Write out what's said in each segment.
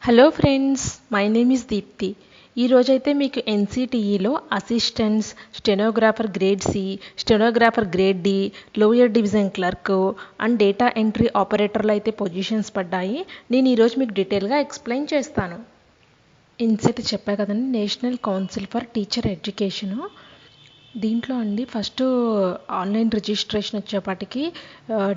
Hello friends, my name is Deepti. ఈరోజైతే మీకు ఎన్సిటిఈలో assistants, stenographer grade C, stenographer grade D, lower division clerk and data entry ఆపరేటర్లు అయితే positions పడ్డాయి. నేను ఈరోజు మీకు డీటెయిల్గా ఎక్స్ప్లెయిన్ చేస్తాను. ఇన్సైట్ చెప్పా కదండి, national council for teacher education. దీంట్లో అండి ఫస్ట్ ఆన్లైన్ రిజిస్ట్రేషన్ వచ్చేపాటికి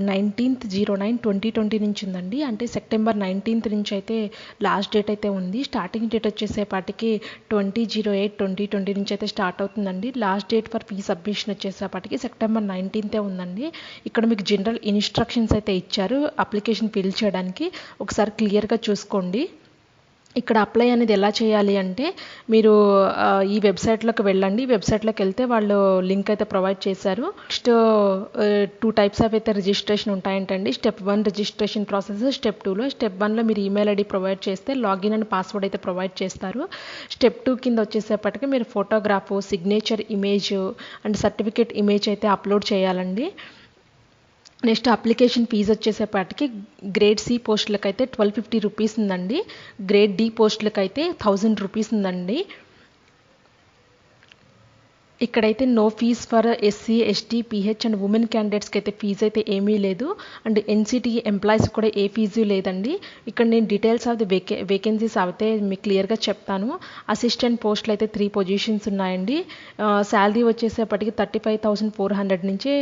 19/09/2020 నుంచి ఉందండి. అంటే సెప్టెంబర్ 19 నుంచి అయితే లాస్ట్ డేట్ అయితే ఉంది. స్టార్టింగ్ డేట్ వచ్చేసేపాటికి 20/08/2020 నుంచి అయితే స్టార్ట్ అవుతుందండి. Last date for fee submission వచ్చేసేపాటికి సెప్టెంబర్ 19 ఉందండి. ఇక్కడ మీకు జనరల్ ఇన్స్ట్రక్షన్స్ అయితే ఇచ్చారు అప్లికేషన్ ఫిల్ చేయడానికి. ఒకసారి క్లియర్గా చూసుకోండి. ఇక్కడ అప్లై అనేది ఎలా చేయాలి అంటే, మీరు ఈ వెబ్సైట్లోకి వెళ్ళండి. వెబ్సైట్లోకి వెళ్తే వాళ్ళు లింక్ అయితే ప్రొవైడ్ చేశారు. నెక్స్ట్ 2 టైప్స్ ఆఫ్ అయితే రిజిస్ట్రేషన్ ఉంటాయంటండి. స్టెప్ 1 రిజిస్ట్రేషన్ ప్రాసెస్, స్టెప్ 2లో. స్టెప్ 1లో మీరు ఈమెయిల్ ఐడి ప్రొవైడ్ చేస్తే లాగిన్ అండ్ పాస్వర్డ్ అయితే ప్రొవైడ్ చేస్తారు. స్టెప్ 2 కింద వచ్చేసేపటికి మీరు photograph, signature image and certificate image అయితే అప్లోడ్ చేయాలండి. నెక్స్ట్ అప్లికేషన్ ఫీజు వచ్చేసేపాటికి గ్రేడ్ సి పోస్టులకు అయితే 1250 రూపీస్ ఉందండి. గ్రేడ్ డి పోస్టులకు అయితే 1000 రూపీస్ ఉందండి. ఇక్కడైతే no fees for SC, ST, PH and women క్యాండిడేట్స్కి అయితే ఫీజు అయితే ఏమీ లేదు. అండ్ ఎన్సిటిఈ ఎంప్లాయీస్ కూడా ఏ ఫీజు లేదండి. ఇక్కడ నేను డీటెయిల్స్ ఆఫ్ ది వేకెన్సీస్ అయితే మీకు క్లియర్గా చెప్తాను. అసిస్టెంట్ పోస్టులు అయితే 3 పొజిషన్స్ ఉన్నాయండి. శాలరీ వచ్చేసేపటికి 35,400 నుంచి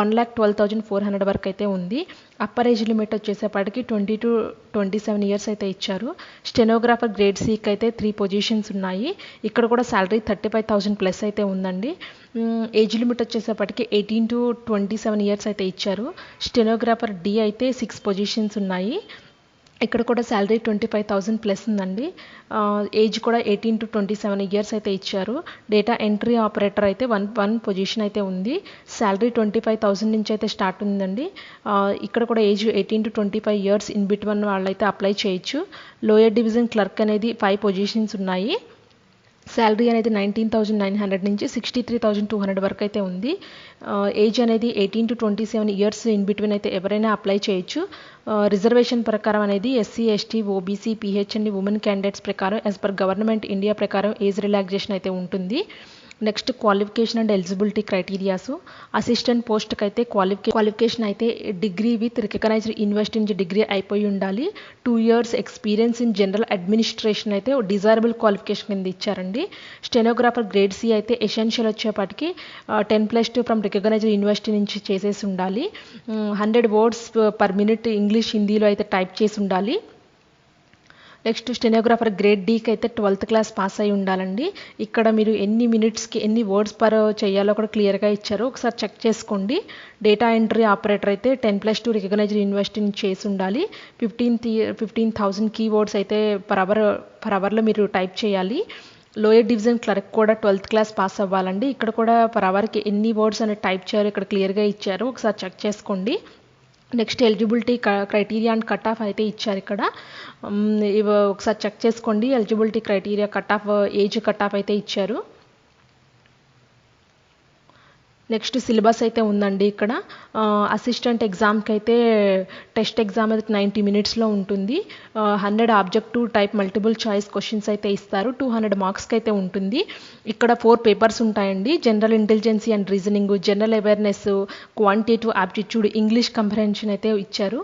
1,12,400 వరకు అయితే ఉంది. అప్పర్ ఏజ్ లిమిట్ వచ్చేసేపటికి 20 to 27 ఇయర్స్ అయితే ఇచ్చారు. స్టెనోగ్రాఫర్ గ్రేడ్ సికి అయితే 3 పొజిషన్స్ ఉన్నాయి. ఇక్కడ కూడా శాలరీ 35,000 ప్లస్ అయితే ఉందండి. ఏజ్ లిమిట్ వచ్చేసేపటికి 18 to 27 ఇయర్స్ అయితే ఇచ్చారు. స్టెనోగ్రాఫర్ డి అయితే 6 పొజిషన్స్ ఉన్నాయి. ఇక్కడ కూడా శాలరీ 25,000 ప్లస్ ఉందండి. ఏజ్ కూడా 18 to 27 ఇయర్స్ అయితే ఇచ్చారు. డేటా ఎంట్రీ ఆపరేటర్ అయితే వన్ పొజిషన్ అయితే ఉంది. శాలరీ 25,000 నుంచి అయితే స్టార్ట్ ఉందండి. ఇక్కడ కూడా age 18 to 25 years in between వాళ్ళైతే అప్లై చేయొచ్చు. లోయర్ డివిజన్ క్లర్క్ అనేది 5 పొజిషన్స్ ఉన్నాయి. శాలరీ అనేది 19,900 నుంచి 63,200 వరకు అయితే ఉంది. ఏజ్ అనేది 18 to 27 ఇయర్స్ ఇన్ బిట్వీన్ అయితే ఎవరైనా అప్లై చేయొచ్చు. రిజర్వేషన్ ప్రకారం అనేది SC, ST, OBC, pH and women candidates ప్రకారం యాజ్ పర్ గవర్నమెంట్ ఇండియా ప్రకారం ఏజ్ రిలాక్సేషన్ అయితే ఉంటుంది. Next qualification and eligibility criterias. Assistant పోస్ట్కి అయితే క్వాలిఫికేషన్ అయితే డిగ్రీ విత్ రికగ్నైజ్డ్ యూనివర్సిటీ నుంచి డిగ్రీ అయిపోయి ఉండాలి. 2 years experience in general administration అయితే డిజైరబుల్ క్వాలిఫికేషన్ కింద ఇచ్చారండి. స్టెనోగ్రాఫర్ గ్రేడ్ సి అయితే ఎసెన్షియల్ వచ్చేపాటికి 10+2 ఫ్రమ్ రికగ్నైజ్డ్ యూనివర్సిటీ నుంచి చేసేసి ఉండాలి. 100 words per minute ఇంగ్లీష్, హిందీలో అయితే టైప్ చేసి ఉండాలి. నెక్స్ట్ స్టెనోగ్రాఫర్ గ్రేడ్ డీకి అయితే 12th క్లాస్ పాస్ అయి ఉండాలండి. ఇక్కడ మీరు ఎన్ని మినిట్స్కి ఎన్ని వర్డ్స్ పర్ చేయాలో కూడా క్లియర్గా ఇచ్చారు, ఒకసారి చెక్ చేసుకోండి. డేటా ఎంట్రీ ఆపరేటర్ అయితే 10+2 రికగ్నైజ్డ్ యూనివర్సిటీ నుంచి చేసి ఉండాలి. 15,000 కీవర్డ్స్ అయితే పర్ అవర్లో మీరు టైప్ చేయాలి. లోయర్ డివిజన్ క్లర్క్ కూడా 12th క్లాస్ పాస్ అవ్వాలండి. ఇక్కడ కూడా పర్ అవర్కి ఎన్ని వర్డ్స్ అనేది టైప్ చేయాలో ఇక్కడ క్లియర్గా ఇచ్చారు, ఒకసారి చెక్ చేసుకోండి. Next eligibility criteria and cut off అయితే ఇచ్చారు. ఇక్కడ ఇవి ఒకసారి చెక్ చేసుకోండి. Eligibility criteria, cut off, age cut off అయితే ఇచ్చారు. నెక్స్ట్ సిలబస్ అయితే ఉందండి. ఇక్కడ అసిస్టెంట్ ఎగ్జామ్కి అయితే టెస్ట్ ఎగ్జామ్ అయితే 90 minutesలో ఉంటుంది. 100 objective type multiple choice questions అయితే ఇస్తారు. 200 మార్క్స్కి అయితే ఉంటుంది. ఇక్కడ 4 పేపర్స్ ఉంటాయండి. General ఇంటెలిజెన్సీ and reasoning, general awareness, quantitative aptitude, English comprehension అయితే ఇచ్చారు.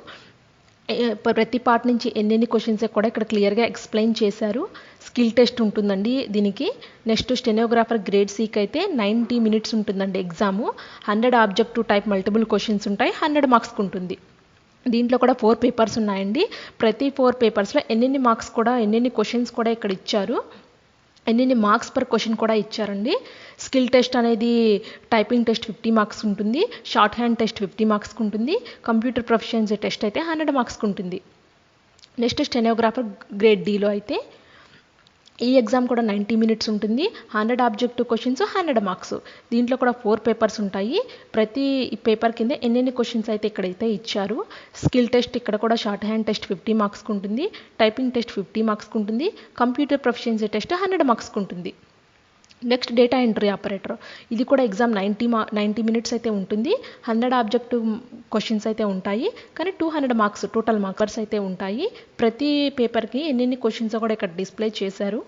ప్రతి పార్ట్ నుంచి ఎన్నెన్ని క్వశ్చన్స్ కూడా ఇక్కడ క్లియర్గా ఎక్స్ప్లెయిన్ చేశారు. స్కిల్ టెస్ట్ ఉంటుందండి దీనికి. నెక్స్ట్ స్టెనోగ్రాఫర్ గ్రేడ్ సికి అయితే 90 minutes ఉంటుందండి exam. 100 objective type multiple questions ఉంటాయి. 100 మార్క్స్కి ఉంటుంది. దీంట్లో కూడా 4 పేపర్స్ ఉన్నాయండి. ప్రతి 4 పేపర్స్లో ఎన్నెన్ని మార్క్స్ కూడా, ఎన్నెన్ని క్వశ్చన్స్ కూడా ఇక్కడ ఇచ్చారు. ఎన్నెన్ని మార్క్స్ పర్ క్వశ్చన్ కూడా ఇచ్చారండి. స్కిల్ టెస్ట్ అనేది టైపింగ్ టెస్ట్ 50 మార్క్స్ ఉంటుంది. షార్ట్ హ్యాండ్ టెస్ట్ 50 మార్క్స్కి ఉంటుంది. కంప్యూటర్ ప్రొఫిషియన్సీ టెస్ట్ అయితే 100 మార్క్స్కి ఉంటుంది. నెక్స్ట్ స్టెనోగ్రాఫర్ గ్రేడ్ డీలో అయితే ఈ ఎగ్జామ్ కూడా 90 minutes ఉంటుంది. 100 ఆబ్జెక్టివ్ క్వశ్చన్స్, 100 మార్క్స్. దీంట్లో కూడా 4 పేపర్స్ ఉంటాయి. ప్రతి పేపర్ కింద ఎన్నెన్ని క్వశ్చన్స్ అయితే ఇక్కడైతే ఇచ్చారు. స్కిల్ టెస్ట్ ఇక్కడ కూడా షార్ట్ హ్యాండ్ టెస్ట్ 50 మార్క్స్కి ఉంటుంది. టైపింగ్ టెస్ట్ 50 మార్క్స్కి ఉంటుంది. కంప్యూటర్ ప్రొఫిషియన్సీ టెస్ట్ 100 మార్క్స్కి ఉంటుంది. నెక్స్ట్ డేటా ఎంట్రీ ఆపరేటర్, ఇది కూడా ఎగ్జామ్ 90 మినిట్స్ అయితే ఉంటుంది. 100 ఆబ్జెక్టివ్ క్వశ్చన్స్ అయితే ఉంటాయి, కానీ 200 మార్క్స్ టోటల్ మార్కర్స్ అయితే ఉంటాయి. ప్రతి పేపర్కి ఎన్ని క్వశ్చన్స్ కూడా ఇక్కడ డిస్ప్లే చేశారు.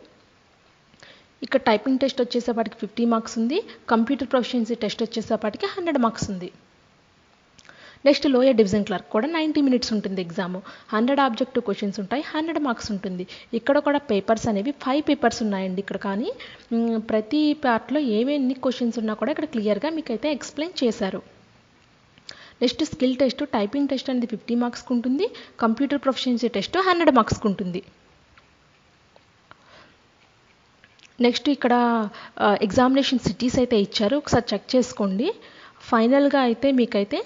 ఇక్కడ టైపింగ్ టెస్ట్ వచ్చేసేపాటికి 50 మార్క్స్ ఉంది. కంప్యూటర్ ప్రొఫిషియన్సీ టెస్ట్ వచ్చేసేపాటికి 100 మార్క్స్ ఉంది. నెక్స్ట్ లోయర్ డివిజన్ క్లర్క్ కూడా 90 మినిట్స్ ఉంటుంది ఎగ్జామ్. 100 ఆబ్జెక్టివ్ క్వశ్చన్స్ ఉంటాయి, 100 మార్క్స్ ఉంటుంది. ఇక్కడ కూడా పేపర్స్ అనేవి 5 పేపర్స్ ఉన్నాయండి ఇక్కడ. కానీ ప్రతి పార్ట్లో ఎన్ని క్వశ్చన్స్ ఉన్నా కూడా ఇక్కడ క్లియర్గా మీకు అయితే ఎక్స్ప్లెయిన్ చేశారు. Next skill test, typing test అనేది 50 మార్క్స్కి ఉంటుంది. కంప్యూటర్ ప్రొఫిషియన్సీ టెస్ట్ 100 మార్క్స్కి ఉంటుంది. నెక్స్ట్ ఇక్కడ ఎగ్జామినేషన్ సిటీస్ అయితే ఇచ్చారు, ఒకసారి చెక్ చేసుకోండి. ఫైనల్గా అయితే మీకైతే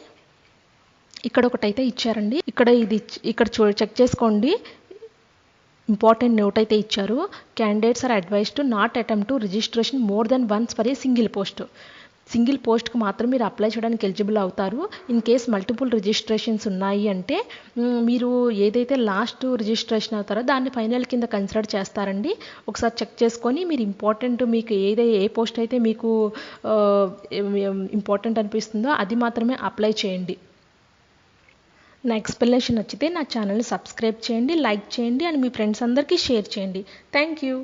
ఇక్కడ ఒకటైతే ఇచ్చారండి. ఇక్కడ చెక్ చేసుకోండి. ఇంపార్టెంట్ నోట్ అయితే ఇచ్చారు. Candidates are advise to not attempt to registration more than once for a single పోస్ట్కి మాత్రం మీరు అప్లై చేయడానికి ఎలిజిబుల్ అవుతారు. ఇన్ కేస్ మల్టిపుల్ రిజిస్ట్రేషన్స్ ఉన్నాయి అంటే మీరు ఏదైతే లాస్ట్ రిజిస్ట్రేషన్ అవుతారో దాన్ని ఫైనల్ కింద కన్సిడర్ చేస్తారండి. ఒకసారి చెక్ చేసుకొని మీరు మీకు ఏ పోస్ట్ అయితే మీకు ఇంపార్టెంట్ అనిపిస్తుందో అది మాత్రమే అప్లై చేయండి. నా ఎక్స్ప్లెనేషన్ నచ్చితే నా ఛానల్ని సబ్స్క్రైబ్ చేయండి, లైక్ చేయండి అండ్ మీ ఫ్రెండ్స్ అందరికీ షేర్ చేయండి. Thank you.